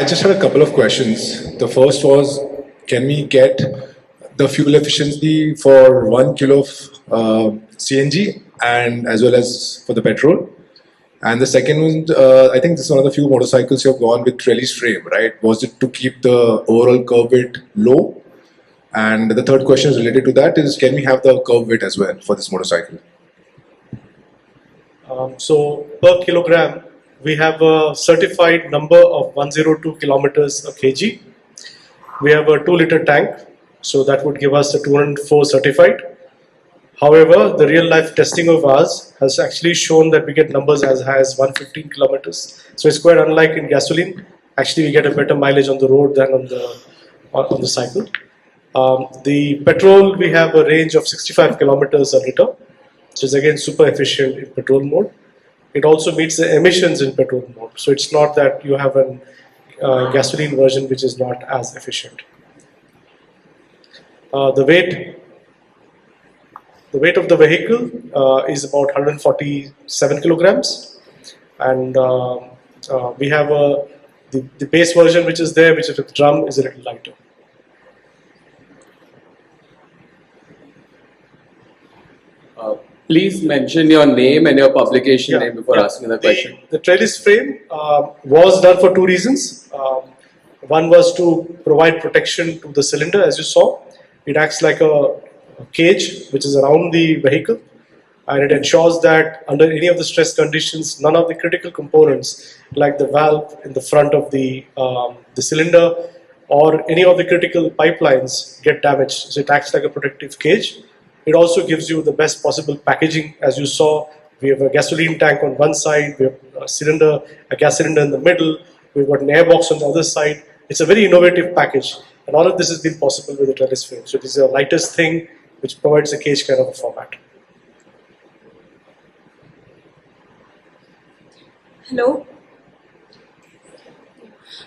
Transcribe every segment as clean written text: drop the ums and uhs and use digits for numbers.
I just had a couple of questions. The first was, can we get the fuel efficiency for 1 kilo of CNG and as well as for the petrol? And the second one, I think this is one of the few motorcycles you have gone with trellis frame, right? Was it to keep the overall curve weight low? And the third question is related to that is, can we have the curve weight as well for this motorcycle? So per kilogram, we have a certified number of 102 kilometers a kg. We have a 2-liter tank, so that would give us the 204 certified. However, the real life testing of ours has actually shown that we get numbers as high as 115 kilometers. So it's quite unlike in gasoline. Actually, we get a better mileage on the road than on the cycle. The petrol, we have a range of 65 kilometers a liter, which is again super efficient in petrol mode. It also meets the emissions in petrol mode. So it's not that you have a gasoline version which is not as efficient. The weight of the vehicle is about 147 kilograms, and we have the base version which is there, which is with drum, is a little lighter. Please mention your name and your publication name before asking the question. The trellis frame was done for two reasons. One was to provide protection to the cylinder, as you saw. It acts like a cage which is around the vehicle, and it ensures that under any of the stress conditions, none of the critical components like the valve in the front of the cylinder or any of the critical pipelines get damaged. So it acts like a protective cage. It also gives you the best possible packaging. As you saw, we have a gasoline tank on one side, we have a gas cylinder in the middle, we've got an airbox on the other side. It's a very innovative package, and all of this has been possible with the trellis frame. So this is the lightest thing which provides a cage kind of a format. Hello.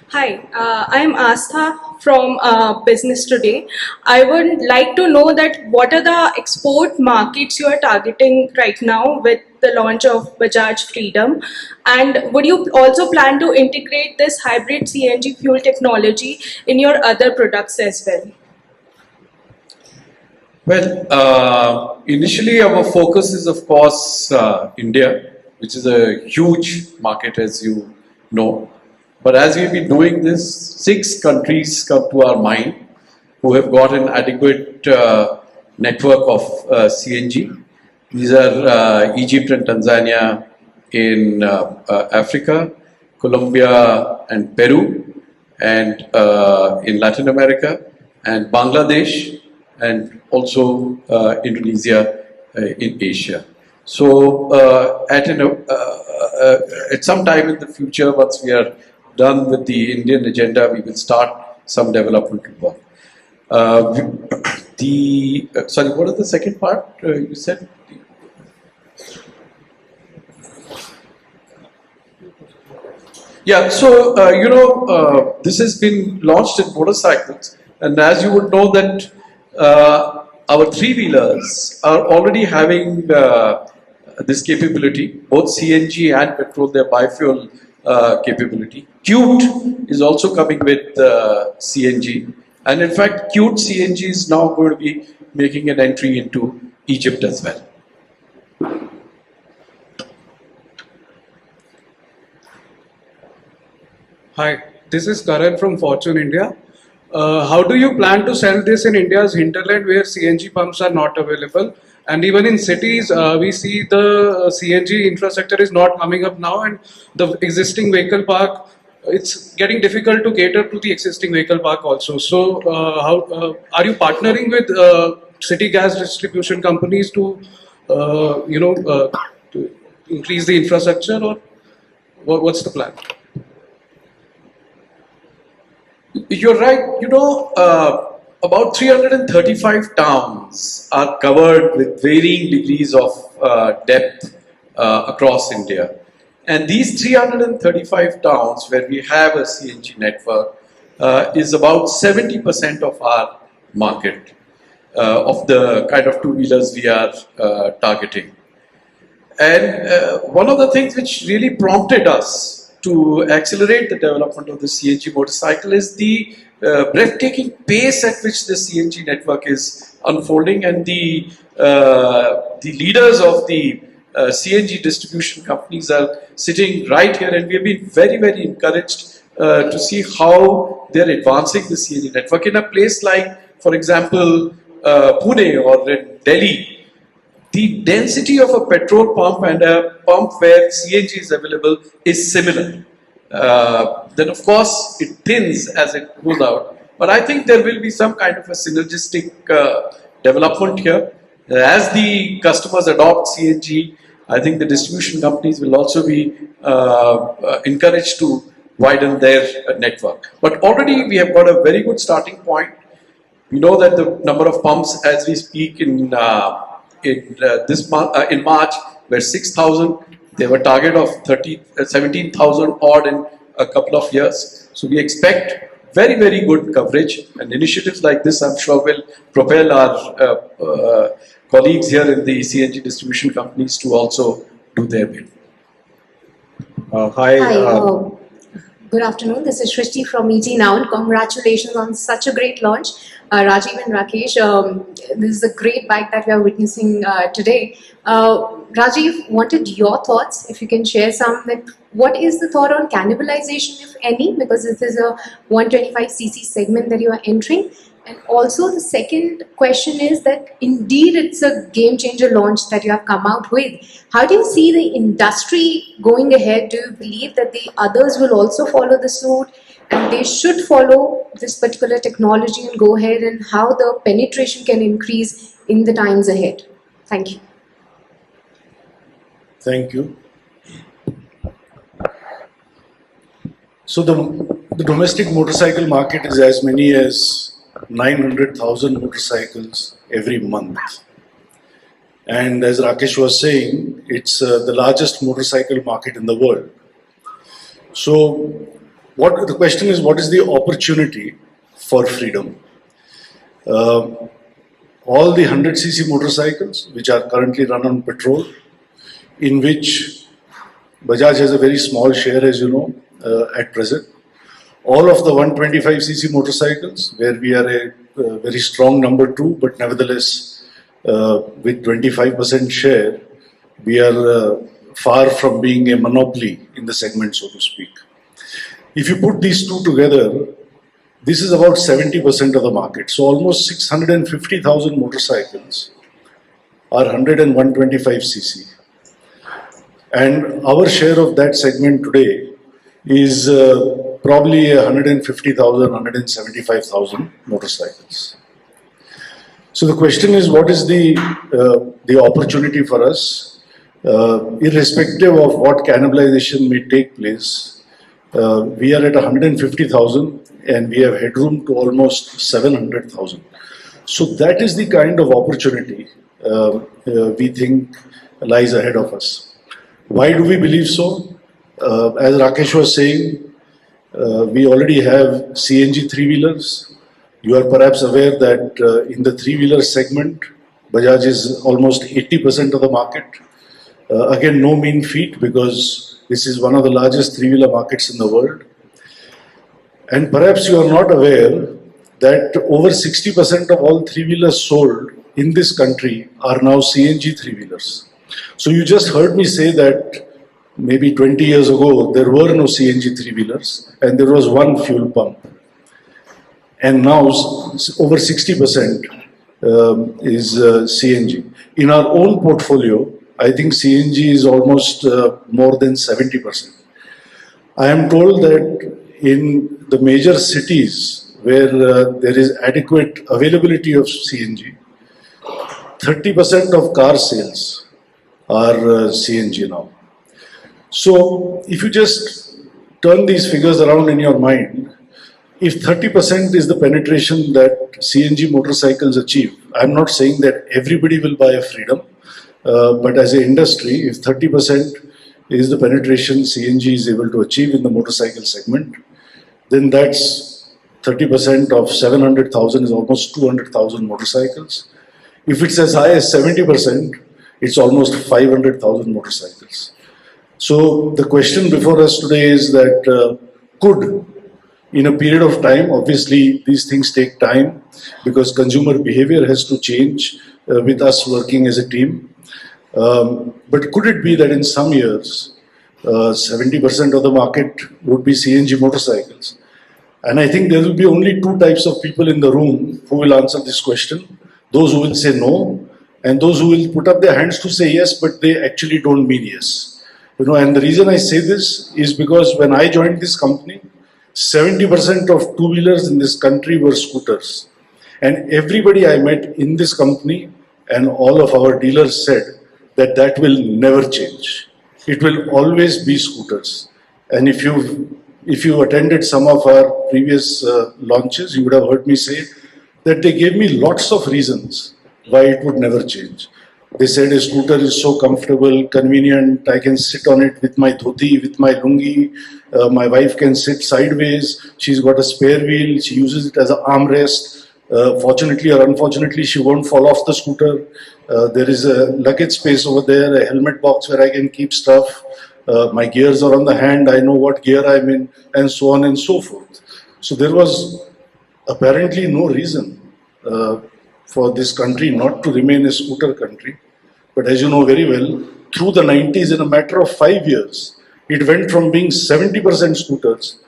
Hi, I'm Astha from Business Today. I would like to know that what are the export markets you are targeting right now with the launch of Bajaj Freedom, and would you also plan to integrate this hybrid CNG fuel technology in your other products as well? Well, initially our focus is of course India, which is a huge market as you know. But as we've been doing this, 6 countries come to our mind who have got an adequate network of CNG. These are Egypt and Tanzania in Africa, Colombia and Peru, and in Latin America, and Bangladesh, and also Indonesia in Asia. So at some time in the future, once we are done with the Indian agenda, we will start some development work. Sorry, what is the second part you said? Yeah, so this has been launched in motorcycles, and as you would know that our 3-wheelers are already having this capability, both CNG and petrol, their biofuel capability. Qt is also coming with CNG, and in fact Qt CNG is now going to be making an entry into Egypt as well. Hi, this is Karan from Fortune India. How do you plan to sell this in India's hinterland where CNG pumps are not available? And even in cities, we see the CNG infrastructure is not coming up now, and the existing vehicle park, it's getting difficult to cater to the existing vehicle park also. So how are you partnering with city gas distribution companies to to increase the infrastructure, or what's the plan? You're right. About 335 towns are covered with varying degrees of depth across India. And these 335 towns where we have a CNG network is about 70% of our market of the kind of 2-wheelers we are targeting. And one of the things which really prompted us to accelerate the development of the CNG motorcycle is the breathtaking pace at which the CNG network is unfolding, and the leaders of the CNG distribution companies are sitting right here, and we have been very, very encouraged to see how they're advancing the CNG network in a place like, for example, Pune or in Delhi. The density of a petrol pump and a pump where CNG is available is similar. Then of course it thins as it goes out. But I think there will be some kind of a synergistic development here. As the customers adopt CNG, I think the distribution companies will also be encouraged to widen their network. But already we have got a very good starting point. We know that the number of pumps as we speak in this month, in March, were 6,000. They have a target of 17,000 odd in a couple of years. So we expect very, very good coverage, and initiatives like this, I'm sure, will propel our colleagues here in the CNG distribution companies to also do their bit. Hi. Hi, good afternoon. This is Shrishti from ET Now, and congratulations on such a great launch. Rajiv and Rakesh, this is a great bike that we are witnessing today. Rajiv, wanted your thoughts, if you can share some. That what is the thought on cannibalization, if any, because this is a 125cc segment that you are entering? And also the second question is that indeed it's a game changer launch that you have come out with. How do you see the industry going ahead? Do you believe that the others will also follow the suit and they should follow this particular technology and go ahead, and how the penetration can increase in the times ahead? Thank you. Thank you. So the domestic motorcycle market is as many as 900,000 motorcycles every month. And as Rakesh was saying, it's the largest motorcycle market in the world. So the question is, what is the opportunity for freedom? All the 100cc motorcycles, which are currently run on petrol, in which Bajaj has a very small share, as you know, at present. All of the 125cc motorcycles, where we are a very strong number 2, but nevertheless, with 25% share, we are far from being a monopoly in the segment, so to speak. If you put these two together, this is about 70% of the market. So almost 650,000 motorcycles are 100 and 125cc. And our share of that segment today is probably 150,000, 175,000 motorcycles. So the question is, what is the opportunity for us? Irrespective of what cannibalization may take place, we are at 150,000 and we have headroom to almost 700,000. So that is the kind of opportunity we think lies ahead of us. Why do we believe so? As Rakesh was saying, we already have CNG three-wheelers. You are perhaps aware that in the three-wheeler segment, Bajaj is almost 80% of the market. Again, no mean feat, because this is one of the largest three-wheeler markets in the world. And perhaps you are not aware that over 60% of all three-wheelers sold in this country are now CNG three-wheelers. So you just heard me say that maybe 20 years ago, there were no CNG three-wheelers and there was one fuel pump. And now over 60% is CNG. In our own portfolio, I think CNG is almost more than 70%. I am told that in the major cities where there is adequate availability of CNG, 30% of car sales are CNG now. So if you just turn these figures around in your mind, if 30% is the penetration that CNG motorcycles achieve, I'm not saying that everybody will buy a Freedom, but as an industry, if 30% is the penetration CNG is able to achieve in the motorcycle segment, then that's 30% of 700,000 is almost 200,000 motorcycles. If it's as high as 70%, it's almost 500,000 motorcycles. So the question before us today is that could, in a period of time, obviously these things take time because consumer behavior has to change with us working as a team. But could it be that in some years, 70% of the market would be CNG motorcycles? And I think there will be only two types of people in the room who will answer this question. Those who will say no, and those who will put up their hands to say yes, but they actually don't mean yes. And the reason I say this is because when I joined this company, 70% of two-wheelers in this country were scooters. And everybody I met in this company and all of our dealers said that that will never change. It will always be scooters. And if you attended some of our previous launches, you would have heard me say that they gave me lots of reasons why it would never change. They said a scooter is so comfortable, convenient, I can sit on it with my dhoti, with my lungi, my wife can sit sideways, she's got a spare wheel, she uses it as an armrest. Fortunately or unfortunately, she won't fall off the scooter. There is a luggage space over there, a helmet box where I can keep stuff. My gears are on the hand, I know what gear I'm in, and so on and so forth. So there was apparently no reason for this country not to remain a scooter country. But as you know very well, through the 90s, in a matter of 5 years, it went from being 70% scooters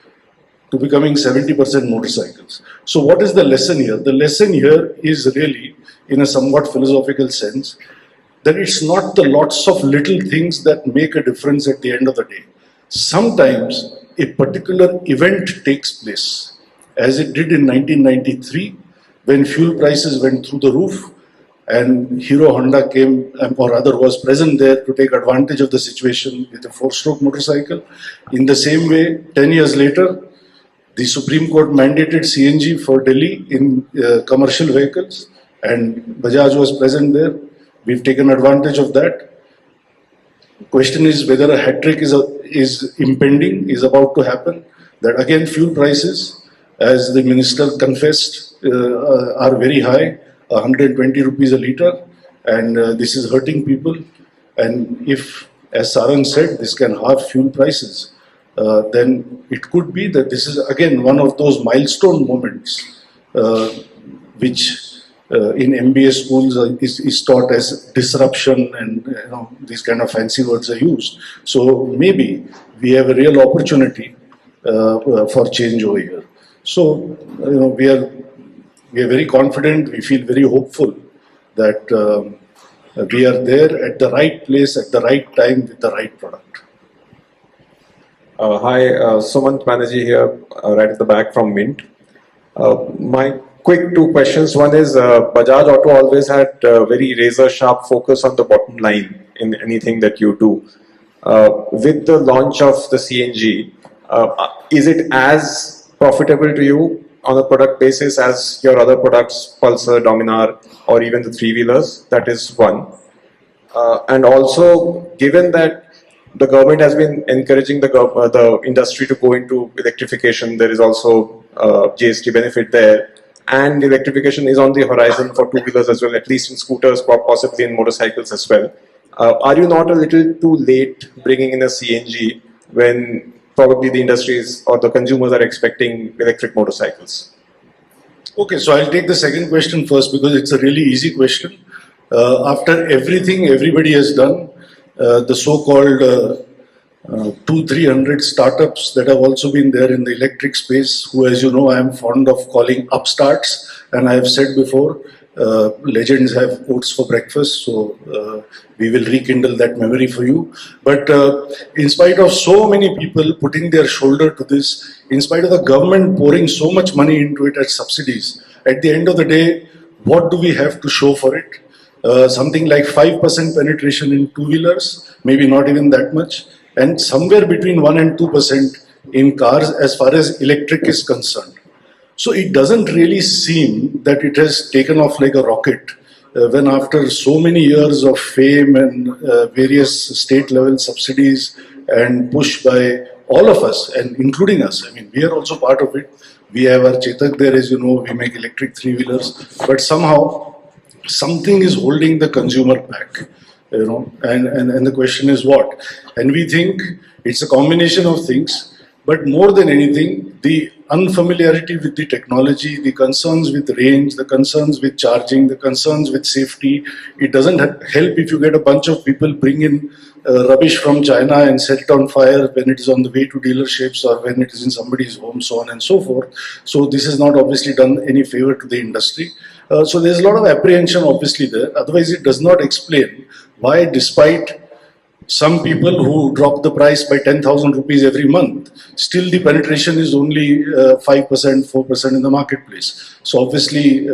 to becoming 70% motorcycles. So what is the lesson here? The lesson here is really, in a somewhat philosophical sense, that it's not the lots of little things that make a difference at the end of the day. Sometimes a particular event takes place, as it did in 1993, when fuel prices went through the roof and Hero Honda came, or rather was present there to take advantage of the situation with a 4-stroke motorcycle. In the same way, 10 years later, the Supreme Court mandated CNG for Delhi in commercial vehicles, and Bajaj was present there. We've taken advantage of that. Question is whether a hat trick is impending, is about to happen. That again, fuel prices, as the minister confessed, are very high, 120 rupees a litre, and this is hurting people. And if, as Sarang said, this can halve fuel prices, then it could be that this is again one of those milestone moments which in MBA schools is taught as disruption, and these kind of fancy words are used. So maybe we have a real opportunity for change over here. So we are very confident. We feel very hopeful that we are there at the right place at the right time with the right product. Hi, Sumant Banerjee here, right at the back from Mint. My quick two questions. One is Bajaj Auto always had very razor sharp focus on the bottom line in anything that you do. With the launch of the CNG, is it as profitable to you on a product basis as your other products, Pulsar, Dominar, or even the three-wheelers? That is one. And also, given that the government has been encouraging the industry to go into electrification, there is also GST benefit there, and electrification is on the horizon for two-wheelers as well, at least in scooters, possibly in motorcycles as well. Are you not a little too late bringing in a CNG when probably the industries or the consumers are expecting electric motorcycles? Okay, so I'll take the second question first because it's a really easy question. After everything everybody has done, the so-called 200-300 startups that have also been there in the electric space, who, as you know, I am fond of calling upstarts, and I have said before, legends have oats for breakfast, so we will rekindle that memory for you. But in spite of so many people putting their shoulder to this, in spite of the government pouring so much money into it as subsidies, at the end of the day, what do we have to show for it? Something like 5% penetration in two-wheelers, maybe not even that much, and somewhere between 1 and 2% in cars as far as electric is concerned. So it doesn't really seem that it has taken off like a rocket when after so many years of fame and various state-level subsidies and push by all of us, and including us, I mean, we are also part of it. We have our Chetak there, as you know, we make electric three-wheelers, but somehow something is holding the consumer back. and the question is what? And we think it's a combination of things, but more than anything, the unfamiliarity with the technology, the concerns with range, the concerns with charging, the concerns with safety. It doesn't help if you get a bunch of people bring in rubbish from China and set it on fire when it is on the way to dealerships or when it is in somebody's home, so on and so forth. So this has not obviously done any favor to the industry. So there's a lot of apprehension obviously there. Otherwise, it does not explain why, despite some people who drop the price by 10,000 rupees every month, still the penetration is only 5%, 4% in the marketplace. So obviously,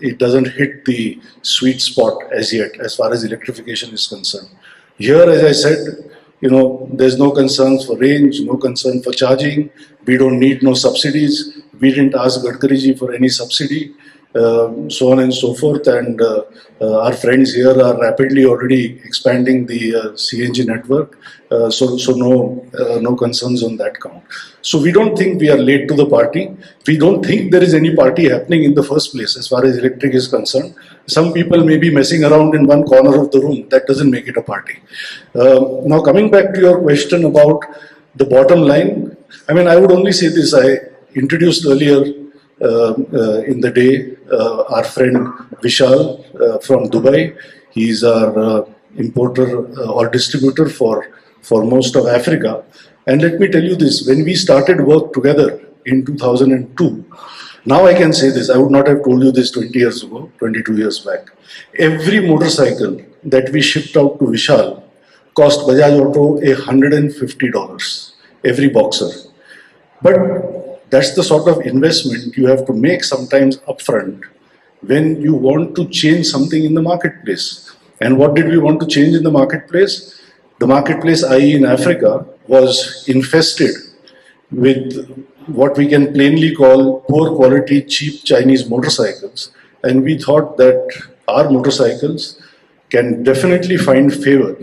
it doesn't hit the sweet spot as yet, as far as electrification is concerned. Here, as I said, there's no concerns for range, no concern for charging. We don't need no subsidies. We didn't ask Gadkari ji for any subsidy. So on and so forth, and our friends here are rapidly already expanding the CNG network, so no concerns on that count. So we don't think we are late to the party. We don't think there is any party happening in the first place as far as electric is concerned. Some people may be messing around in one corner of the room. That doesn't make it a party. Now coming back to your question about the bottom line, I would only say this. I introduced earlier in the day our friend Vishal from Dubai. He's our importer or distributor for most of Africa. And let me tell you this, when we started work together in 2002, now I can say this, I would not have told you this 20 years ago, 22 years back. Every motorcycle that we shipped out to Vishal cost Bajaj Auto $150, every boxer. But that's the sort of investment you have to make sometimes upfront when you want to change something in the marketplace. And what did we want to change in the marketplace? The marketplace, i.e. in Africa, was infested with what we can plainly call poor quality, cheap Chinese motorcycles. And we thought that our motorcycles can definitely find favor.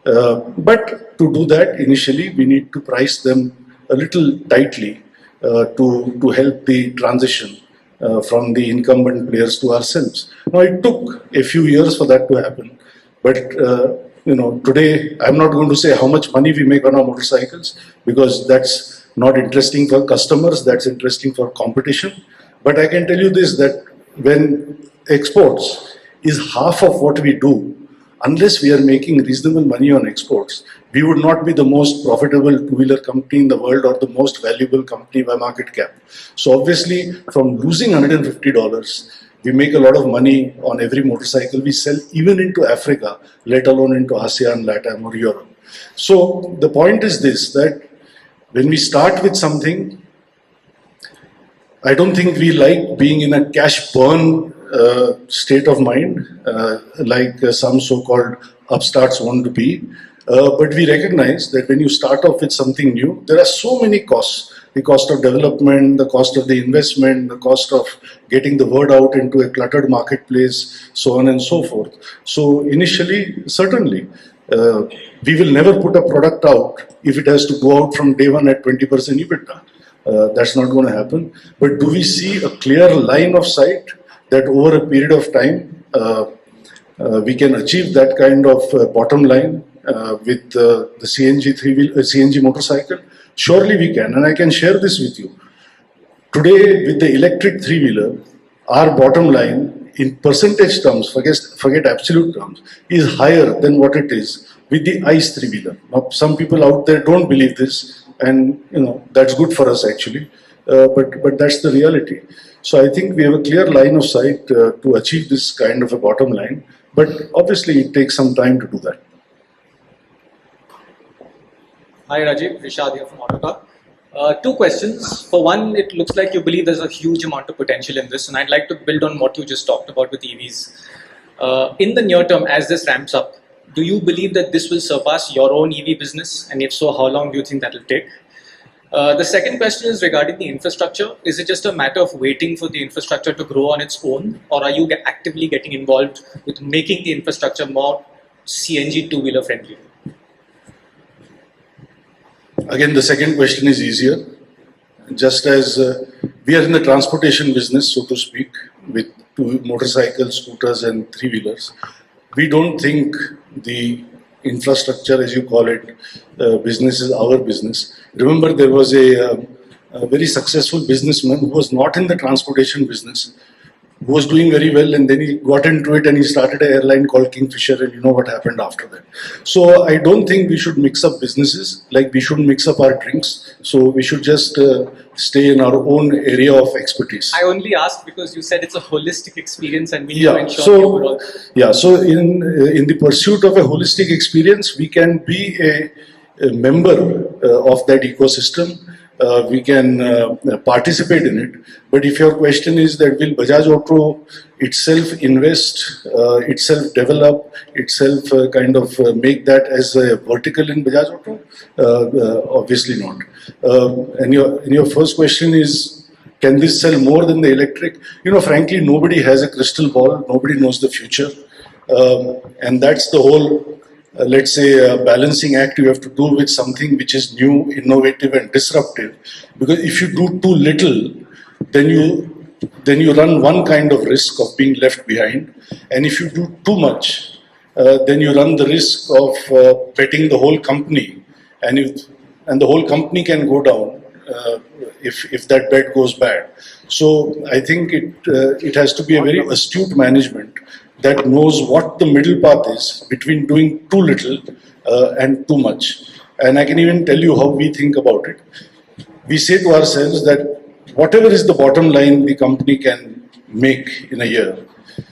But to do that, initially, we need to price them a little tightly to help the transition from the incumbent players to ourselves. Now, it took a few years for that to happen, but today I'm not going to say how much money we make on our motorcycles because that's not interesting for customers, that's interesting for competition. But I can tell you this, that when exports is half of what we do, unless we are making reasonable money on exports, we would not be the most profitable two-wheeler company in the world or the most valuable company by market cap. So obviously, from losing $150, we make a lot of money on every motorcycle we sell, even into Africa, let alone into ASEAN, LATAM or Europe. So the point is this, that when we start with something, I don't think we like being in a cash burn state of mind, like some so-called upstarts want to be. But we recognize that when you start off with something new, there are so many costs. The cost of development, the cost of the investment, the cost of getting the word out into a cluttered marketplace, so on and so forth. So initially, certainly, we will never put a product out if it has to go out from day one at 20% EBITDA. That's not going to happen. But do we see a clear line of sight that over a period of time, we can achieve that kind of bottom line with the CNG motorcycle? Surely we can, and I can share this with you. Today, with the electric three-wheeler, our bottom line in percentage terms, forget absolute terms, is higher than what it is with the ICE three-wheeler. Now, some people out there don't believe this, and that's good for us actually, but that's the reality. So I think we have a clear line of sight to achieve this kind of a bottom line, but obviously it takes some time to do that. Hi Rajiv, Rishad here from Autocar. Two questions. For one, it looks like you believe there's a huge amount of potential in this, and I'd like to build on what you just talked about with EVs. In the near term, as this ramps up, do you believe that this will surpass your own EV business? And if so, how long do you think that will take? The second question is regarding the infrastructure. Is it just a matter of waiting for the infrastructure to grow on its own, or are you actively getting involved with making the infrastructure more CNG two-wheeler friendly? Again, the second question is easier. Just as we are in the transportation business, so to speak, with motorcycles, scooters and three-wheelers, we don't think the infrastructure, as you call it, business is our business. Remember, there was a very successful businessman who was not in the transportation business, who was doing very well, and then he got into it and he started an airline called Kingfisher, and you know what happened after that. So I don't think we should mix up businesses like we shouldn't mix up our drinks. So we should just stay in our own area of expertise. I only asked because you said it's a holistic experience and we need to Yeah. ensure So people all. yeah. So in the pursuit of a holistic experience, we can be a member of that ecosystem. We can participate in it. But if your question is that will Bajaj Auto itself invest, itself develop, itself make that as a vertical in Bajaj Auto, obviously not. And your first question is, can this sell more than the electric? You know, frankly, nobody has a crystal ball. Nobody knows the future. And that's the whole, let's say, balancing act you have to do with something which is new, innovative, and disruptive. Because if you do too little, then you run one kind of risk of being left behind. And if you do too much, then you run the risk of betting the whole company. And the whole company can go down if that bet goes bad. So I think it has to be a very astute management that knows what the middle path is between doing too little and too much. And I can even tell you how we think about it. We say to ourselves that whatever is the bottom line the company can make in a year,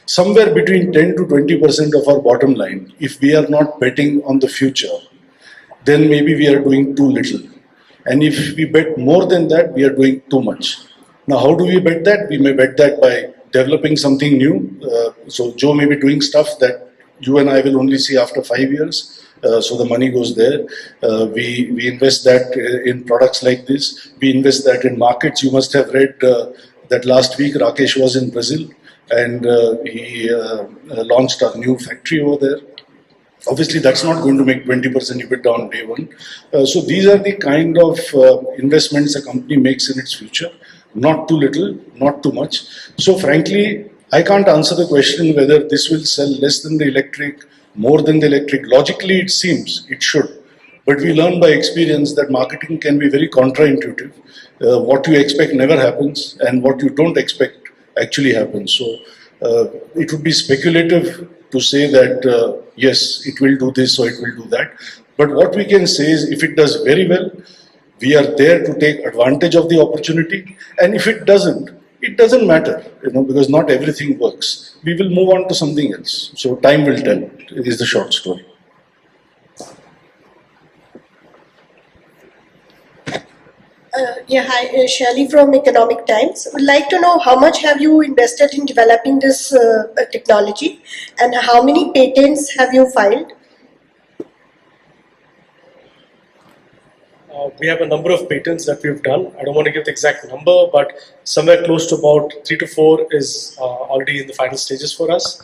somewhere between 10 to 20% of our bottom line, if we are not betting on the future, then maybe we are doing too little. And if we bet more than that, we are doing too much. Now, how do we bet that? We may bet that by developing something new. So Joe may be doing stuff that you and I will only see after 5 years. So the money goes there. We invest that in products like this. We invest that in markets. You must have read that last week Rakesh was in Brazil and he launched a new factory over there. Obviously, that's not going to make 20% EBITDA on day one. So these are the kind of investments a company makes in its future. Not too little, not too much. So frankly, I can't answer the question whether this will sell less than the electric, more than the electric. Logically, it seems it should. But we learn by experience that marketing can be very counterintuitive. What you expect never happens, and what you don't expect actually happens. So it would be speculative to say that yes, it will do this or it will do that. But what we can say is if it does very well, we are there to take advantage of the opportunity. And if it doesn't matter, because not everything works. We will move on to something else. So time will tell, is the short story. Hi, Shirley from Economic Times. Would like to know how much have you invested in developing this technology and how many patents have you filed? We have a number of patents that we've done. I don't want to give the exact number, but somewhere close to about 3 to 4 is already in the final stages for us.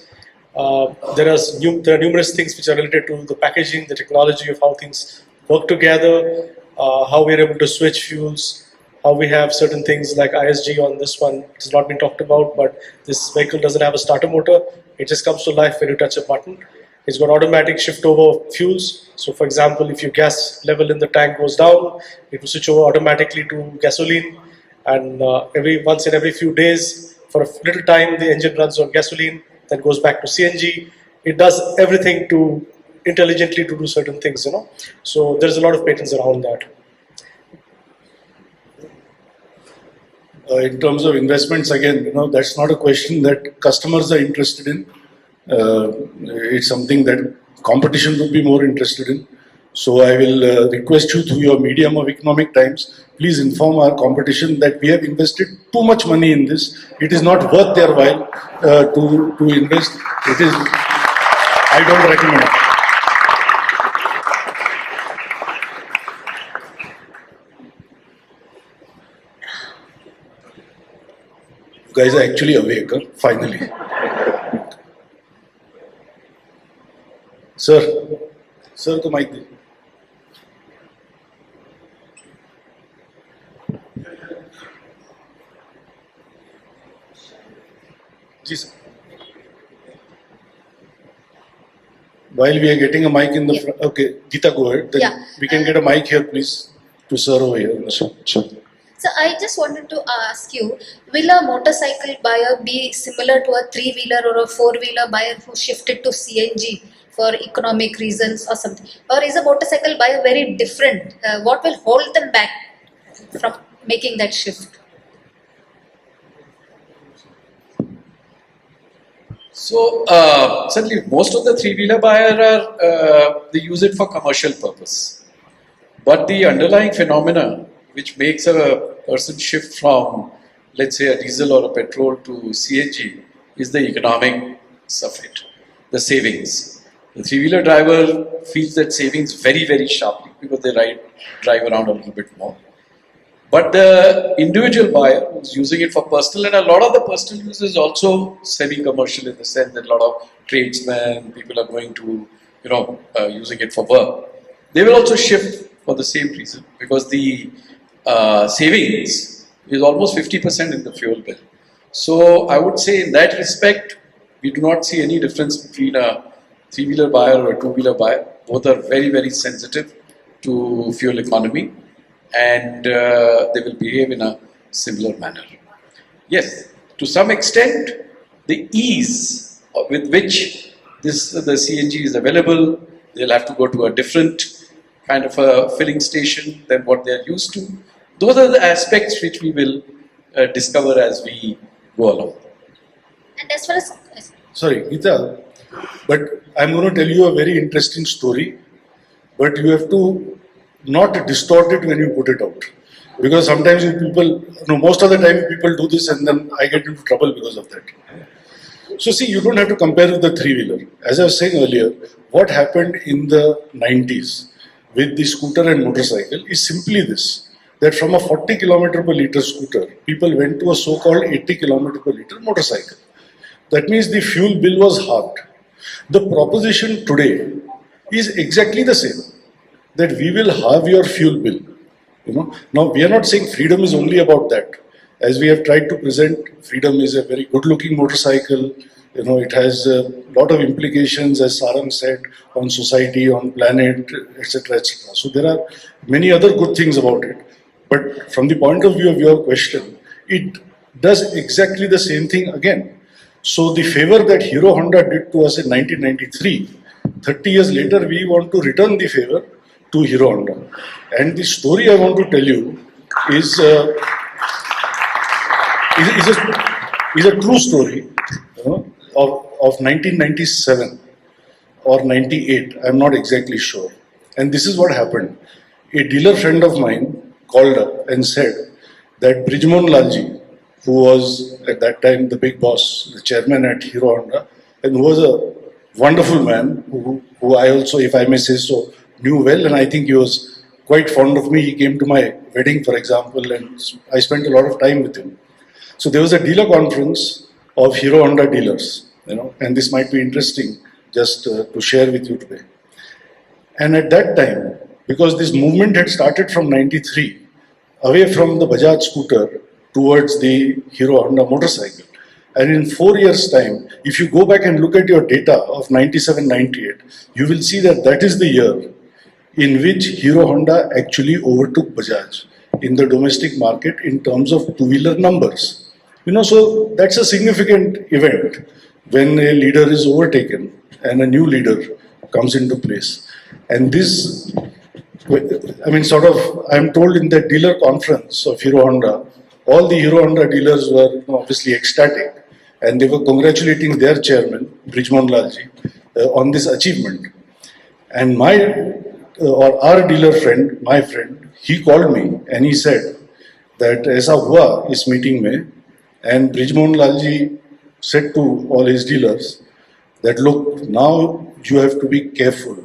There are numerous things which are related to the packaging, the technology of how things work together, how we're able to switch fuels, how we have certain things like ISG on this one. It has not been talked about, but this vehicle doesn't have a starter motor. It just comes to life when you touch a button. It's got automatic shift over fuels. So for example, if your gas level in the tank goes down, it will switch over automatically to gasoline. And once in every few days, for a little time, the engine runs on gasoline, then goes back to CNG. It does everything intelligently to do certain things, So there's a lot of patents around that. In terms of investments, again, that's not a question that customers are interested in. It's something that competition would be more interested in. So I will request you through your medium of Economic Times, please inform our competition that we have invested too much money in this. It is not worth their while to invest. I don't recommend it. You guys are actually awake, huh? Finally. Sir, to mic दीजिए. जी sir. while we are getting a mic in the front, okay, Geeta, go ahead. Then Yeah. we can get a mic here, please, to sir over here. Sure, sure. So I just wanted to ask you, will a motorcycle buyer be similar to a three-wheeler or a four-wheeler buyer who shifted to CNG for economic reasons or something? Or is a motorcycle buyer very different? What will hold them back from making that shift? So certainly most of the three-wheeler buyer they use it for commercial purpose. But the underlying phenomena which makes a person shift from, let's say, a diesel or a petrol to CNG is the economics of it, the savings. The three-wheeler driver feels that savings very, very sharply because they drive around a little bit more. But the individual buyer who's using it for personal, and a lot of the personal use is also semi-commercial in the sense that a lot of tradesmen, people are going to, using it for work. They will also shift for the same reason because the savings is almost 50% in the fuel bill. So I would say in that respect, we do not see any difference between a three-wheeler buyer or a two-wheeler buyer. Both are very, very sensitive to fuel economy, and they will behave in a similar manner. Yes, to some extent, the ease with which the CNG is available, they'll have to go to a different kind of a filling station than what they're used to. Those are the aspects which we will discover as we go along. And as far as Sorry, Geeta, but I'm going to tell you a very interesting story, but you have to not distort it when you put it out. Because sometimes people, most of the time people do this and then I get into trouble because of that. So see, you don't have to compare with the three-wheeler. As I was saying earlier, what happened in the 90s with the scooter and motorcycle is simply this, that from a 40 kilometer per liter scooter, people went to a so-called 80 kilometer per liter motorcycle. That means the fuel bill was halved. The proposition today is exactly the same, that we will halve your fuel bill. Now we are not saying freedom is only about that. As we have tried to present, freedom is a very good-looking motorcycle. It has a lot of implications, as Sarang said, on society, on planet, etc., etc. So there are many other good things about it. But from the point of view of your question, it does exactly the same thing again. So the favor that Hero Honda did to us in 1993, 30 years later, we want to return the favor to Hero Honda. And the story I want to tell you is a true story of 1997 or 98. I'm not exactly sure. And this is what happened. A dealer friend of mine called up and said that Brijmon Lalji, who was at that time the big boss, the chairman at Hero Honda, and who was a wonderful man, who I also, if I may say so, knew well, and I think he was quite fond of me. He came to my wedding, for example, and I spent a lot of time with him. So there was a dealer conference of Hero Honda dealers, and this might be interesting just to share with you today. And at that time, because this movement had started from 93, away from the Bajaj scooter towards the Hero Honda motorcycle. And in 4 years' time, if you go back and look at your data of 97, 98, you will see that that is the year in which Hero Honda actually overtook Bajaj in the domestic market in terms of two-wheeler numbers. So that's a significant event when a leader is overtaken and a new leader comes into place. And this, I'm told in the dealer conference of Hero Honda, all the Hero Honda dealers were obviously ecstatic, and they were congratulating their chairman, Brijmon Lalji, on this achievement. And our dealer friend, my friend, he called me and he said that aisa hua is meeting mein, and Brijmon Lalji said to all his dealers that look, now you have to be careful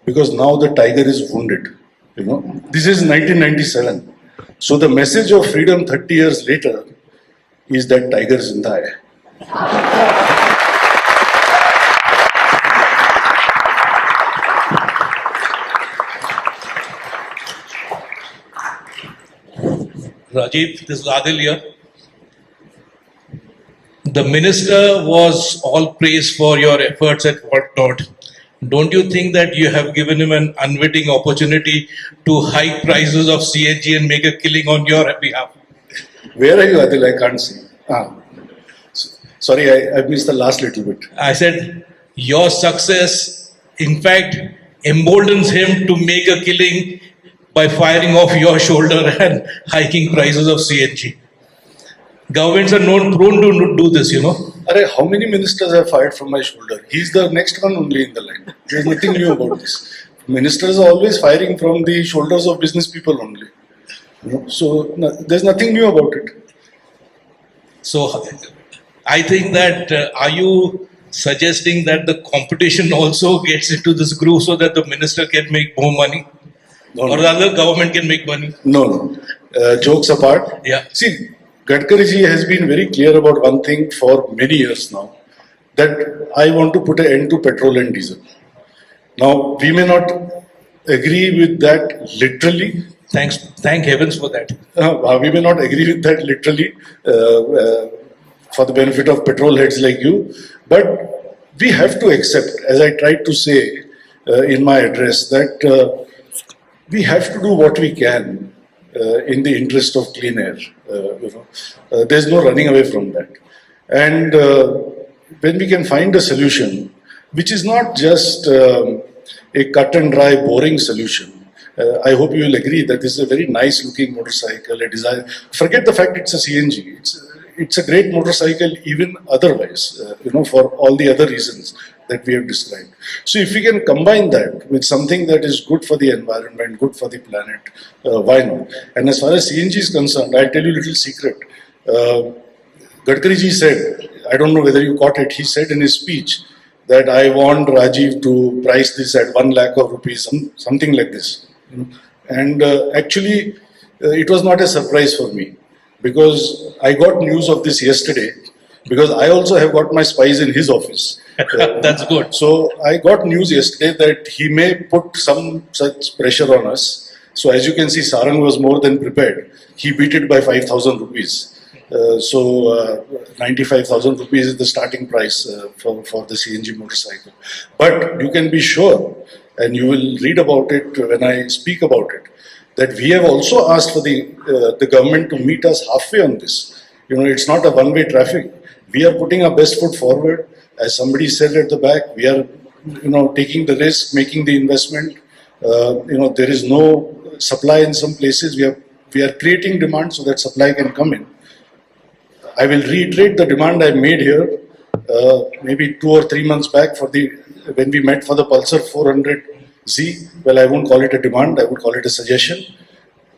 because now the tiger is wounded. This is 1997. So the message of freedom 30 years later is that tiger zinda hai. Rajiv, this is Adil here. The minister was all praised for your efforts at whatnot. don't you think that you have given him an unwitting opportunity to hike prices of CNG and make a killing on your behalf? Where are you, Adil? I can't see. Sorry, I missed the last little bit. I said, your success, in fact, emboldens him to make a killing by firing off your shoulder and hiking prices of CNG. Governments are prone to do this, you know. How many ministers have fired from my shoulder? He's the next one only in the line. There's nothing new about this. Ministers are always firing from the shoulders of business people only. So there's nothing new about it. So I think that are you suggesting that the competition also gets into this groove so that the minister can make more money? Or rather government can make money? No. Jokes apart. Yeah. See, Gadkari ji has been very clear about one thing for many years now, that I want to put an end to petrol and diesel. Now, we may not agree with that literally. Thank heavens for that. We may not agree with that literally for the benefit of petrol heads like you, but we have to accept, as I tried to say in my address, that we have to do what we can in the interest of clean air. There's no running away from that. And when we can find a solution, which is not just a cut and dry, boring solution. I hope you will agree that this is a very nice looking motorcycle. Forget the fact it's a CNG. It's a great motorcycle even otherwise, for all the other reasons that we have described. So if we can combine that with something that is good for the environment, good for the planet, why not? And as far as CNG is concerned, I'll tell you a little secret. Gadkari ji said, I don't know whether you caught it, he said in his speech that I want Rajiv to price this at 1 lakh of rupees, something like this. And actually, it was not a surprise for me, because I got news of this yesterday, because I also have got my spies in his office. That's good. So I got news yesterday that he may put some such pressure on us. So as you can see, Sarang was more than prepared. He beat it by 5,000 rupees. So 95,000 rupees is the starting price for the CNG motorcycle. But you can be sure, and you will read about it when I speak about it, that we have also asked for the government to meet us halfway on this. It's not a one-way traffic. We are putting our best foot forward. As somebody said at the back, we are, taking the risk, making the investment. There is no supply in some places. We are creating demand so that supply can come in. I will reiterate the demand I made here, maybe 2 or 3 months back when we met for the Pulsar 400Z. Well, I won't call it a demand, I would call it a suggestion,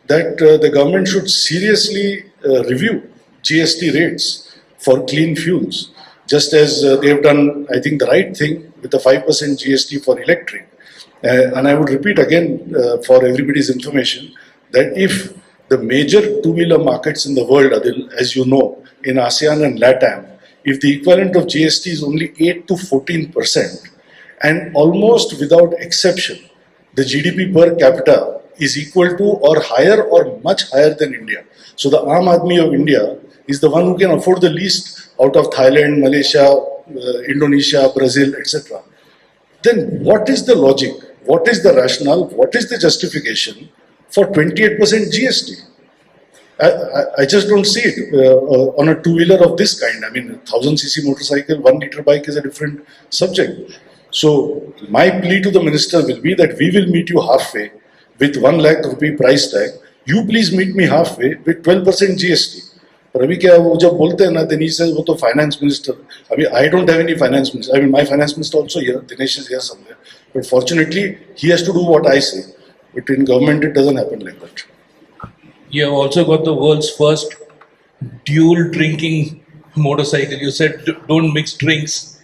that the government should seriously review GST rates for clean fuels, just as they have done, I think, the right thing with the 5% GST for electric. And I would repeat again for everybody's information that if the major two-wheeler markets in the world, Adil, as you know, in ASEAN and LATAM, if the equivalent of GST is only 8 to 14%, and almost without exception, the GDP per capita is equal to or higher or much higher than India. So the Aam Aadmi of India is the one who can afford the least out of Thailand, Malaysia, Indonesia, Brazil, etc. Then what is the logic? What is the rationale? What is the justification for 28% GST? I just don't see it on a two-wheeler of this kind. I mean, 1000cc motorcycle, 1 liter bike is a different subject. So my plea to the minister will be that we will meet you halfway with 1 lakh rupee price tag. You please meet me halfway with 12% GST. पर अभी क्या वो जब बोलते हैं ना, then he says वो तो finance minister. अभी I don't have any finance minister. I mean, my finance minister also here. Dinesh is here somewhere. But fortunately, he has to do what I say. But in government, it doesn't happen like that. You have also got the world's first dual drinking motorcycle. You said don't mix drinks,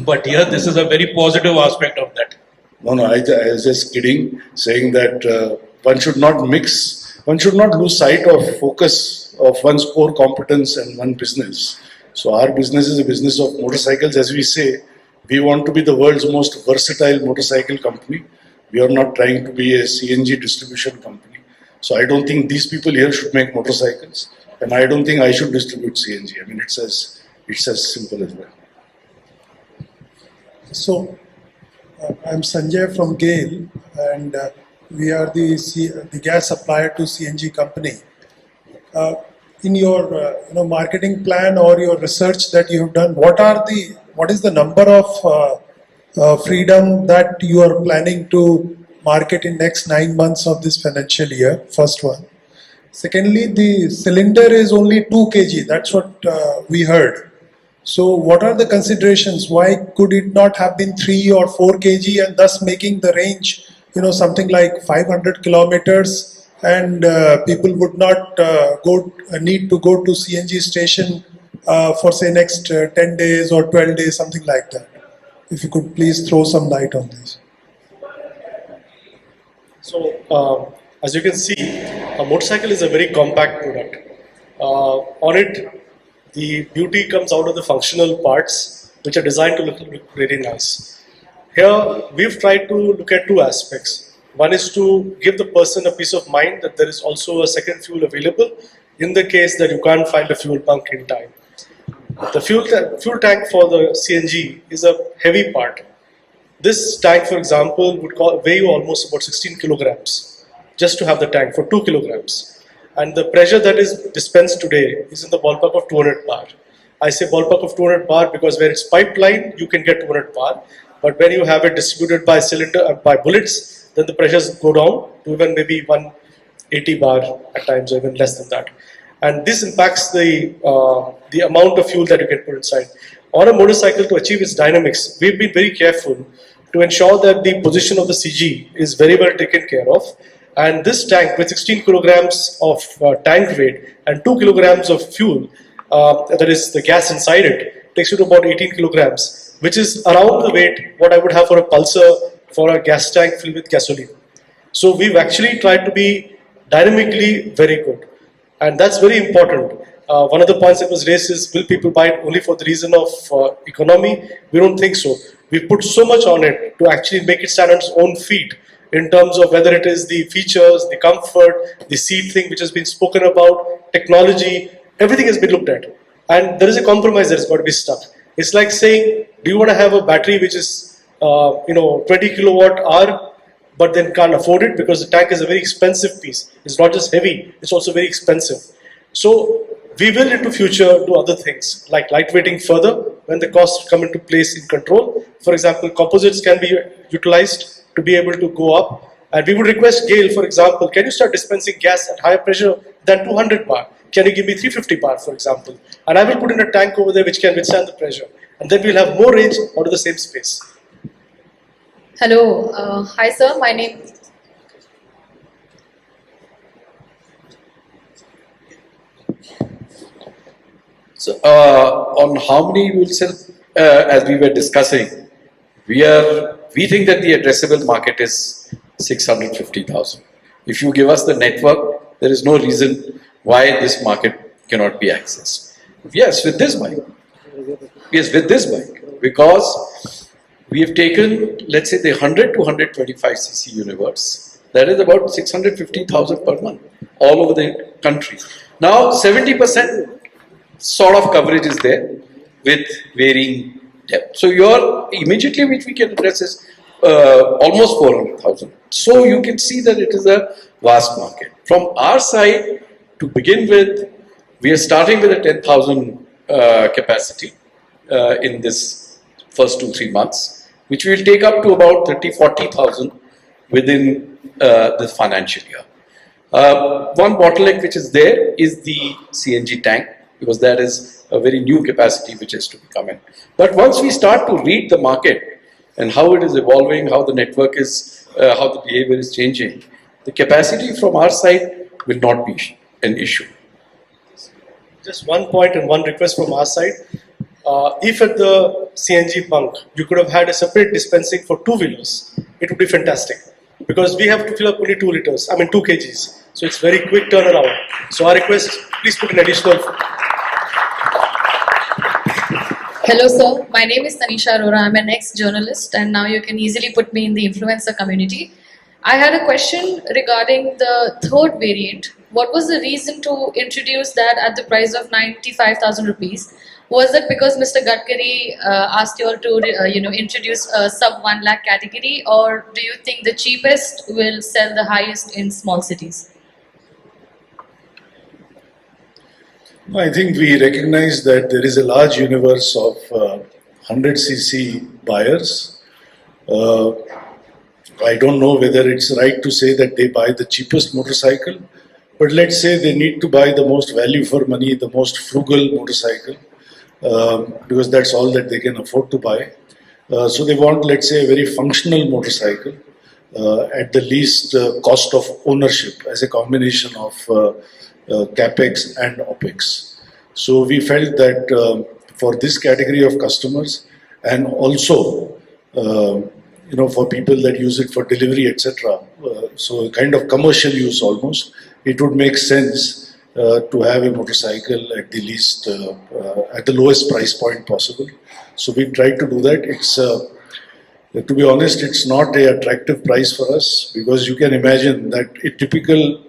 but here this is a very positive aspect of that. No, I was just kidding, saying that one should not lose sight of focus of one's core competence and one business. So our business is a business of motorcycles. As we say, we want to be the world's most versatile motorcycle company. We are not trying to be a CNG distribution company. So I don't think these people here should make motorcycles, and I don't think I should distribute CNG. I mean, it's as simple as that. So, I'm Sanjay from GAIL, and we are the gas supplier to CNG company. In your marketing plan or your research that you have done, what is the number of freedom that you are planning to market in next 9 months of this financial year? First one. Secondly, the cylinder is only 2 kg. That's what we heard. So what are the considerations? Why could it not have been 3 or 4 kg and thus making the range, something like 500 kilometers, and people would not need to go to CNG station for say next 10 days or 12 days, something like that. If you could please throw some light on this. So, as you can see, a motorcycle is a very compact product. On it, the beauty comes out of the functional parts, which are designed to look really nice. Here, we've tried to look at 2 aspects. One is to give the person a peace of mind that there is also a second fuel available in the case that you can't find a fuel pump in time. The fuel tank for the CNG is a heavy part. This tank, for example, would weigh you almost about 16 kilograms just to have the tank for 2 kilograms. And the pressure that is dispensed today is in the ballpark of 200 bar. I say ballpark of 200 bar because where it's pipeline, you can get 200 bar. But when you have it distributed by cylinder, by bullets, then the pressures go down to even maybe 180 bar at times, or even less than that. And this impacts the amount of fuel that you can put inside. On a motorcycle, to achieve its dynamics, we've been very careful to ensure that the position of the CG is very well taken care of. And this tank with 16 kilograms of tank weight and 2 kilograms of fuel, that is the gas inside it, takes you to about 18 kilograms, which is around the weight what I would have for a Pulsar for a gas tank filled with gasoline. So we've actually tried to be dynamically very good. And that's very important. One of the points that was raised is, will people buy it only for the reason of economy? We don't think so. We put so much on it to actually make it stand on its own feet, in terms of whether it is the features, the comfort, the seat thing which has been spoken about, technology, everything has been looked at. And there is a compromise that has got to be stuck. It's like saying, do you want to have a battery which is 20 kilowatt hour, but then can't afford it because the tank is a very expensive piece. It's not just heavy, it's also very expensive. So we will into future do other things like lightweighting further when the costs come into place in control. For example, composites can be utilized to be able to go up. And we would request GAIL, for example, can you start dispensing gas at higher pressure than 200 bar? Can you give me 350 bar, for example? And I will put in a tank over there which can withstand the pressure. And then we'll have more range out of the same space. Hello, hi sir, my name. So, on how many will sell, as we were discussing, we think that the addressable market is 650,000. If you give us the network, there is no reason why this market cannot be accessed. Yes, with this bike. Yes, with this bike. Because we have taken, let's say, the 100 to 125 cc universe. That is about 650,000 per month, all over the country. Now, 70% sort of coverage is there with varying depth. So your immediately which we can address is almost 400,000. So you can see that it is a vast market. From our side, to begin with, we are starting with a 10,000 capacity in this first 2-3 months, which will take up to about 30,000-40,000 within this financial year. One bottleneck which is there is the CNG tank, because that is a very new capacity which has to come in. But once we start to read the market and how it is evolving, how the network is, how the behavior is changing, the capacity from our side will not be an issue. Just one point and one request from our side. If at the CNG pump you could have had a separate dispensing for 2-wheelers, it would be fantastic. Because we have to fill up only 2 kgs. So it's very quick turnaround. So our request, please put an additional. Hello sir, my name is Tanisha Arora. I'm an ex-journalist and now you can easily put me in the influencer community. I had a question regarding the third variant, what was the reason to introduce that at the price of 95,000 rupees? Was it because Mr. Gadkari asked you all to introduce a sub 1 lakh category, or do you think the cheapest will sell the highest in small cities? I think we recognize that there is a large universe of 100cc buyers. I don't know whether it's right to say that they buy the cheapest motorcycle, but let's say they need to buy the most value for money, the most frugal motorcycle, because that's all that they can afford to buy. So they want, let's say, a very functional motorcycle at the least cost of ownership as a combination of capex and opex. So we felt that for this category of customers, and also for people that use it for delivery, etc. So kind of commercial use almost, it would make sense to have a motorcycle at the least, at the lowest price point possible. So we tried to do that. It's, to be honest, it's not an attractive price for us, because you can imagine that a typical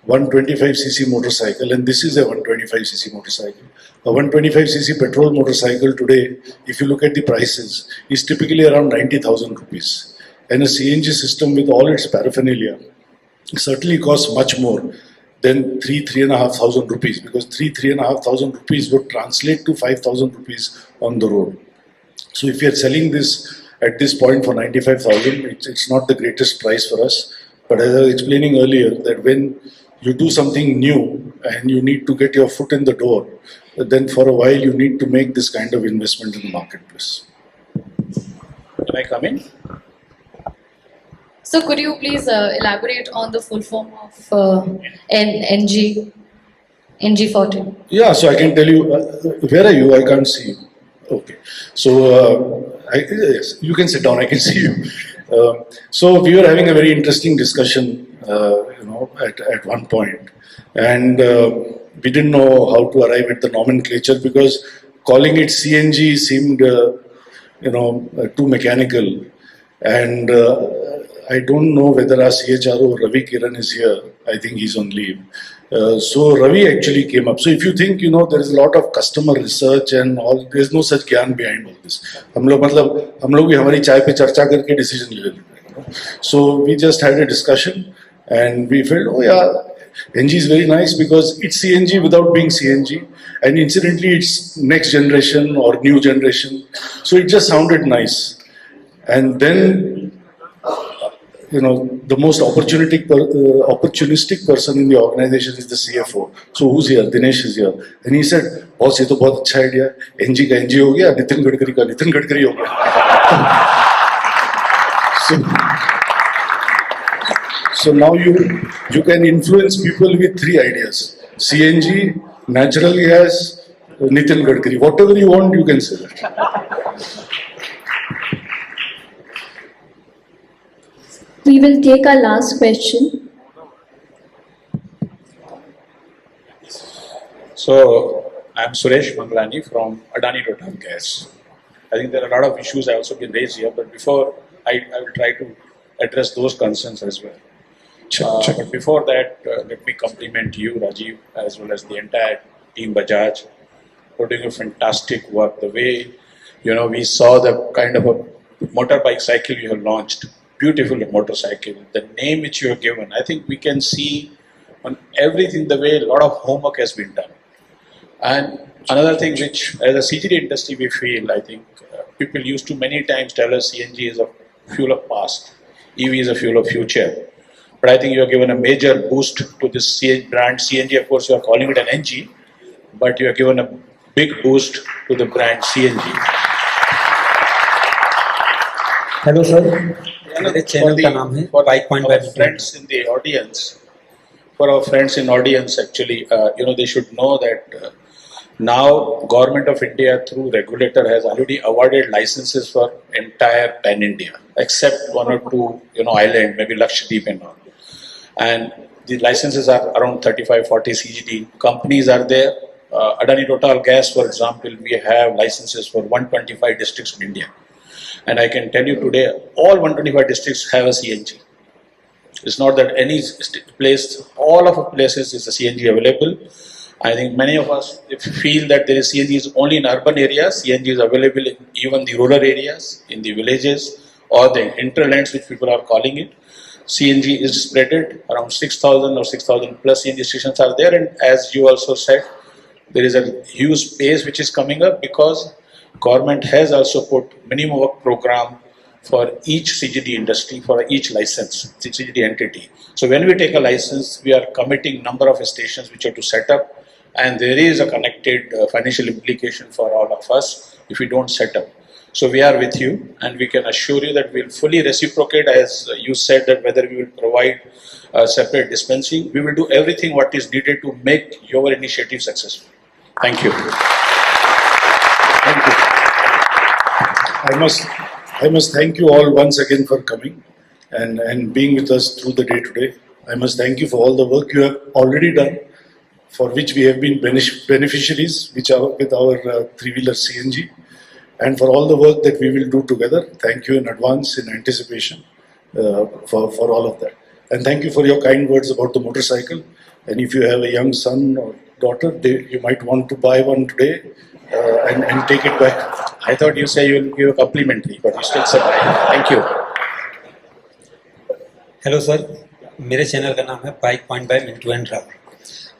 125cc motorcycle, and this is a 125cc motorcycle. A 125cc petrol motorcycle today, if you look at the prices, is typically around 90,000 rupees. And a CNG system with all its paraphernalia certainly costs much more than 3,500 rupees, because 3,500 rupees would translate to 5,000 rupees on the road. So if you are selling this at this point for 95,000, it's not the greatest price for us. But as I was explaining earlier, that when you do something new and you need to get your foot in the door, then for a while you need to make this kind of investment in the marketplace. Can I come in? So could you please elaborate on the full form of NG 40? Yeah, so I can tell you, where are you? I can't see you. Okay, so yes, you can sit down, I can see you. So we were having a very interesting discussion, at one point, and we didn't know how to arrive at the nomenclature, because calling it CNG seemed, too mechanical, and I don't know whether our CHRO Ravi Kiran is here. I think he's on leave. So Ravi actually came up. So if you think, there is a lot of customer research and all, there is no such gyan behind all this. हम लोग भी हमारी चाय पे चर्चा करके decision ले लेते हैं. So we just had a discussion and we felt, oh yeah, NG is very nice because it's CNG without being CNG, and incidentally it's next generation or new generation. So it just sounded nice. And then the most opportunistic person in the organization is the CFO. So who's here? Dinesh is here. And he said, boss, ये तो बहुत अच्छा idea है. NG का NG हो गया, नितिन गडकरी का नितिन गडकरी हो गया. So now you can influence people with three ideas: CNG, natural gas, Nitin Gadkari. Whatever you want, you can say that. We will take our last question. So, I'm Suresh Manglani from Adani Total Gas. I think there are a lot of issues that have also been raised here, but before I will try to address those concerns as well. But before that, let me compliment you, Rajiv, as well as the entire team Bajaj for doing a fantastic work. The way, we saw the kind of a motorbike cycle you have launched. Beautiful motorcycle, the name which you have given, I think we can see on everything the way a lot of homework has been done. And another thing which as a CGD industry we feel, I think people used to many times tell us CNG is a fuel of past, EV is a fuel of future. But I think you have given a major boost to this brand CNG. Of course, you are calling it an NG, but you have given a big boost to the brand CNG. Hello, sir. For our friends in the audience, actually, they should know that now Government of India through regulator has already awarded licenses for entire Pan India, except one or two, island, maybe Lakshadweep and all. And the licenses are around 35, 40 CGD companies are there. Adani Total Gas, for example, we have licenses for 125 districts in India. And I can tell you today, all 125 districts have a CNG. It's not that any place, all of the places is a CNG available. I think many of us, if you feel that there is CNG is only in urban areas, CNG is available in even the rural areas, in the villages or the hinterlands, which people are calling it. CNG is spreaded around 6,000 or 6,000 plus CNG stations are there, and as you also said, there is a huge space which is coming up because government has also put minimum work program for each CGD industry, for each license, CGD entity. So when we take a license, we are committing number of stations which are to set up, and there is a connected financial implication for all of us if we don't set up. So we are with you, and we can assure you that we will fully reciprocate, as you said, that whether we will provide separate dispensing, we will do everything what is needed to make your initiative successful. Thank you. Thank you. I must thank you all once again for coming and being with us through the day today. I must thank you for all the work you have already done, for which we have been beneficiaries, which are with our three-wheeler CNG, and for all the work that we will do together. Thank you in advance, in anticipation for all of that. And thank you for your kind words about the motorcycle. And if you have a young son or daughter, you might want to buy one today and take it back. I thought you say you will give a complimentary, but you still said thank you. Hello sir, मेरे channel का नाम है bike point by Mintu and Rahul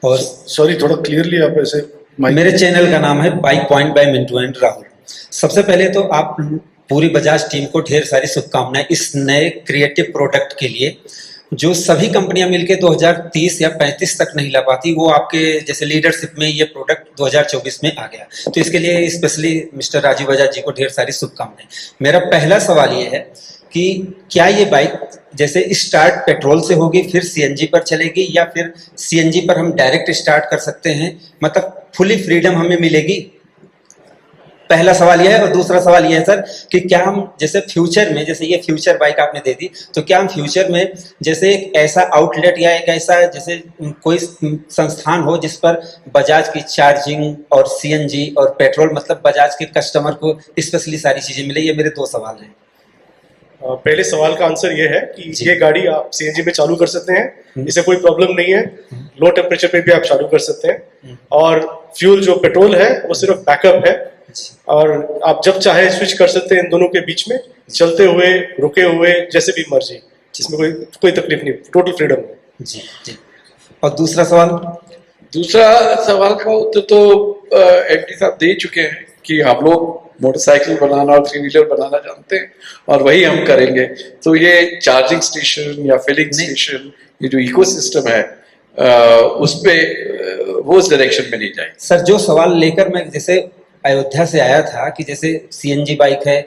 और sorry थोड़ा clearly आप ऐसे मेरे channel का नाम है bike point by Mintu and Rahul. सबसे पहले तो आप पूरी बजाज टीम को ढेर सारी शुभकामनाएं इस नए क्रिएटिव प्रोडक्ट के लिए, जो सभी कंपनियां मिलकर 2030 या 35 तक नहीं ला पाती, वो आपके जैसे लीडरशिप में ये प्रोडक्ट 2024 में आ गया। तो इसके लिए स्पेशली मिस्टर राजीव बजाज जी को ढेर सारी शुभकामनाएं। मेरा पहला सवाल ये है कि क्या ये बाइक जैसे स्टार्ट पेट्रोल से होगी फिर सीएनजी पर चलेगी, या फिर सीएनजी पर हम डायरेक्ट स्टार्ट कर सकते हैं, मतलब फुली फ्रीडम हमें मिलेगी? पहला सवाल यह है। और दूसरा सवाल यह है सर कि क्या हम जैसे फ्यूचर में, जैसे ये फ्यूचर बाइक आपने दे दी, तो क्या हम फ्यूचर में जैसे एक ऐसा आउटलेट या एक ऐसा जैसे कोई संस्थान हो जिस पर बजाज की चार्जिंग और सीएनजी और पेट्रोल, मतलब बजाज के कस्टमर को स्पेशली सारी चीजें मिले? ये मेरे दो सवाल हैं। पहले सवाल का आंसर ये है कि ये गाड़ी आप सीएनजी में चालू कर सकते हैं, इसे कोई प्रॉब्लम नहीं है। लो टेम्परेचर पे भी आप चालू कर सकते हैं, और फ्यूल जो पेट्रोल है वो सिर्फ बैकअप है, और आप जब चाहे स्विच कर सकते हैं इन दोनों के बीच में, चलते हुए, रुके हुए, जैसे भी मर्जी। इसमें कोई तकलीफ नहीं, टोटल फ्रीडम है। जी जी। और दूसरा सवाल का उत्तर तो एमडी साहब दे चुके हैं कि हम लोग मोटरसाइकिल बनाना और थ्री व्हीलर बनाना जानते हैं और वही हम करेंगे। तो ये चार्जिंग स्टेशन या फिलिंग स्टेशन, ये जो इकोसिस्टम है उस पे वो उस डायरेक्शन में नहीं जाए। सर जो सवाल लेकर मैं जैसे अयोध्या से आया था कि जैसे सीएनजी बाइक है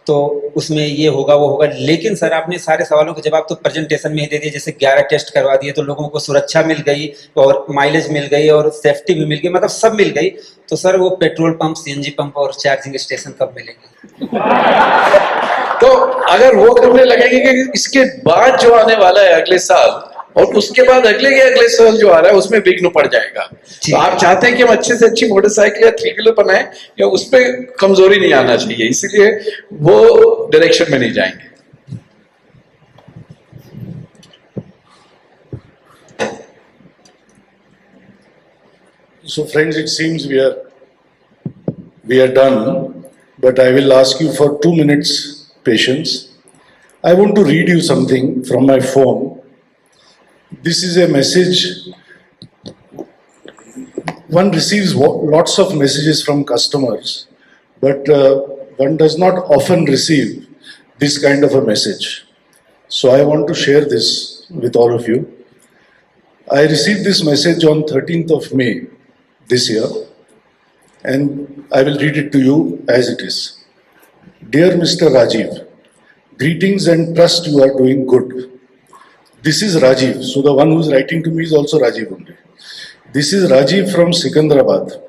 तो उसमें ये होगा वो होगा, लेकिन सर आपने सारे सवालों के जवाब तो प्रेजेंटेशन में ही दे दिए। जैसे 11 टेस्ट करवा दिए तो लोगों को सुरक्षा मिल गई और माइलेज मिल गई और सेफ्टी भी मिल गई, मतलब सब मिल गई। तो सर वो पेट्रोल पंप, सीएनजी पंप और चार्जिंग स्टेशन कब मिलेंगे? तो अगर वो करने लगेंगे कि इसके बाद जो आने वाला है अगले साल और उसके बाद अगले साल जो आ रहा है उसमें विघ्न पड़ जाएगा। तो आप चाहते हैं कि हम अच्छे से अच्छी मोटरसाइकिल या थ्री व्हीलर बनाएं, या उस पर कमजोरी नहीं आना चाहिए, इसीलिए वो डायरेक्शन में नहीं जाएंगे। So friends, it seems we are done, but I will ask you for 2 minutes patience. I want to read you something from my phone. This is a message. One receives lots of messages from customers, but one does not often receive this kind of a message. So I want to share this with all of you. I received this message on 13th of May this year, and I will read it to you as it is. Dear Mr. Rajiv, greetings and trust you are doing good. This is Rajiv. So the one who is writing to me is also Rajiv only. This is Rajiv from Sikandrabad.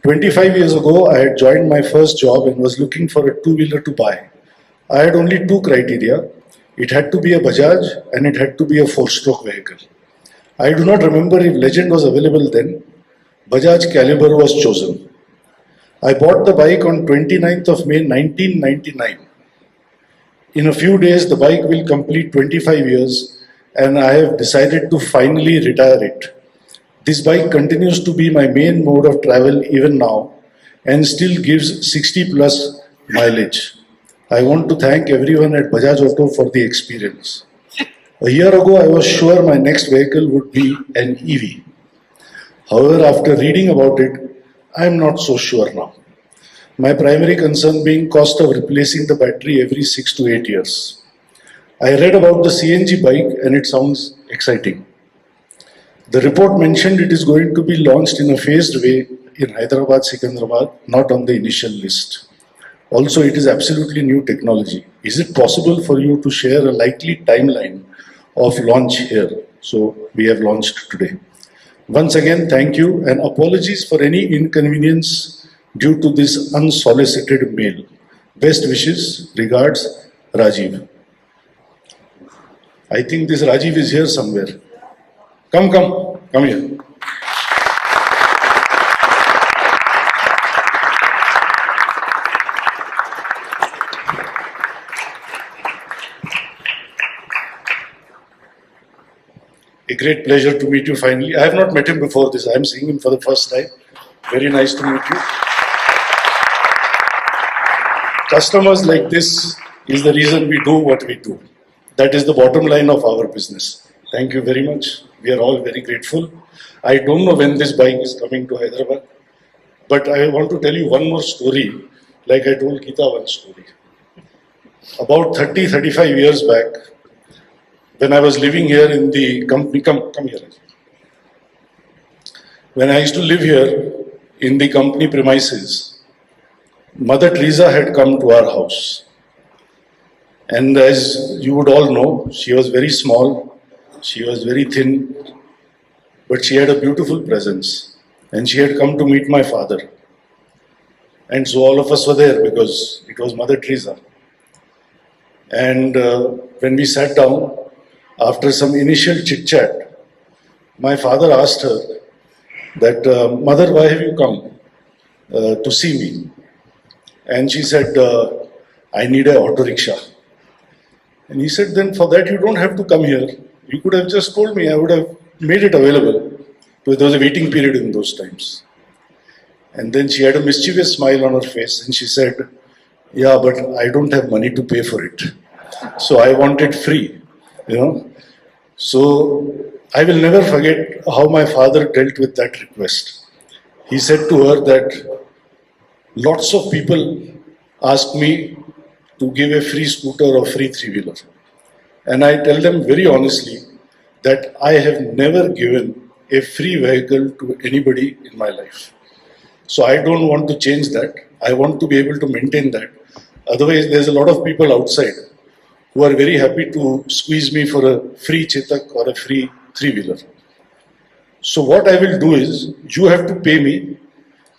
25 years ago, I had joined my first job and was looking for a two-wheeler to buy. I had only 2 criteria. It had to be a Bajaj and it had to be a 4-stroke vehicle. I do not remember if Legend was available then. Bajaj Caliber was chosen. I bought the bike on 29th of May 1999. In a few days, the bike will complete 25 years and I have decided to finally retire it. This bike continues to be my main mode of travel even now and still gives 60 plus mileage. I want to thank everyone at Bajaj Auto for the experience. A year ago, I was sure my next vehicle would be an EV. However, after reading about it, I am not so sure now. My primary concern being cost of replacing the battery every 6 to 8 years. I read about the CNG bike and it sounds exciting. The report mentioned it is going to be launched in a phased way in Hyderabad, Secunderabad, not on the initial list. Also, it is absolutely new technology. Is it possible for you to share a likely timeline of launch here? So, we have launched today. Once again, thank you and apologies for any inconvenience due to this unsolicited mail. Best wishes, regards, Rajiv. I think this Rajiv is here somewhere. Come here. A great pleasure to meet you finally. I have not met him before this. I am seeing him for the first time. Very nice to meet you. Customers like this is the reason we do what we do. That is the bottom line of our business. Thank you very much. We are all very grateful. I don't know when this bike is coming to Hyderabad, but I want to tell you one more story, like I told Geeta one story. About 35 years back, when I was living here in the company, come here. When I used to live here in the company premises, Mother Teresa had come to our house. And as you would all know, she was very small, she was very thin, but she had a beautiful presence. And she had come to meet my father. And so all of us were there because it was Mother Teresa. And when we sat down, after some initial chit-chat, my father asked her that, Mother, why have you come to see me? And she said, I need an auto rickshaw. And he said, then for that you don't have to come here. You could have just told me, I would have made it available. Because there was a waiting period in those times. And then she had a mischievous smile on her face and she said, yeah, but I don't have money to pay for it. So I want it free, you know. So I will never forget how my father dealt with that request. He said to her that lots of people ask me to give a free scooter or free three-wheeler. And I tell them very honestly that I have never given a free vehicle to anybody in my life. So I don't want to change that. I want to be able to maintain that. Otherwise, there's a lot of people outside who are very happy to squeeze me for a free Chetak or a free three-wheeler. So what I will do is, you have to pay me,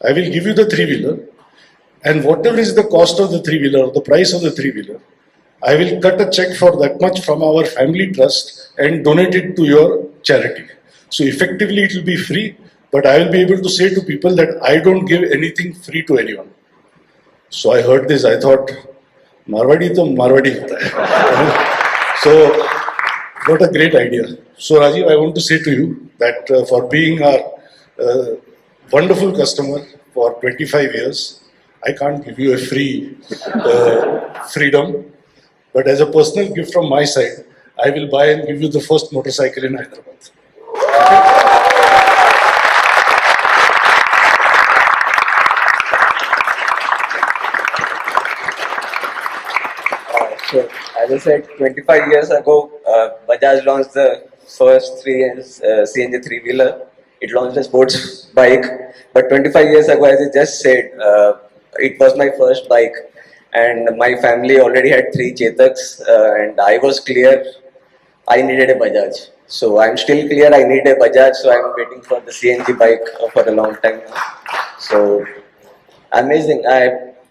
I will give you the three-wheeler, and whatever is the cost of the three-wheeler, the price of the three-wheeler, I will cut a check for that much from our family trust and donate it to your charity. So effectively it will be free, but I will be able to say to people that I don't give anything free to anyone. So I heard this, I thought, Marwadi to Marwadi hota hai. So what a great idea. So Rajiv, I want to say to you that for being our wonderful customer for 25 years, I can't give you a free freedom, but as a personal gift from my side, I will buy and give you the first motorcycle in Hyderabad. So, as I said, 25 years ago, Bajaj launched the first CNG three-wheeler. It launched a sports bike, but 25 years ago, as I just said, it was my first bike, and my family already had 3 Chetaks, and I was clear I needed a Bajaj. So I'm still clear I need a Bajaj, so I'm waiting for the CNG bike for a long time now. So amazing.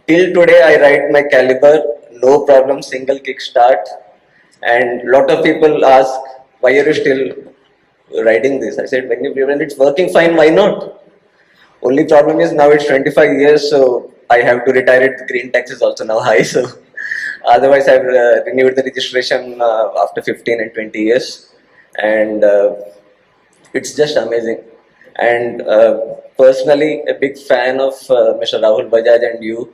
Till today I ride my Caliber, no problem, single kickstart. And lot of people ask, why are you still riding this? I said, when it's working fine, why not? Only problem is now it's 25 years, so I have to retire it. The green tax is also now high, so otherwise I've renewed the registration after 15 and 20 years. and it's just amazing. And personally, a big fan of Mr. Rahul Bajaj and you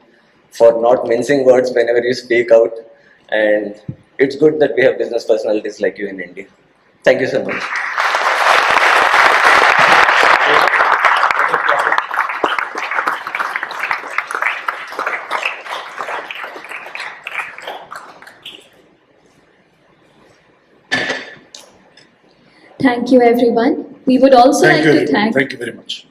for not mincing words whenever you speak out. And it's good that we have business personalities like you in India. Thank you so much. Thank you, everyone. We would also like to thank Thank you very much.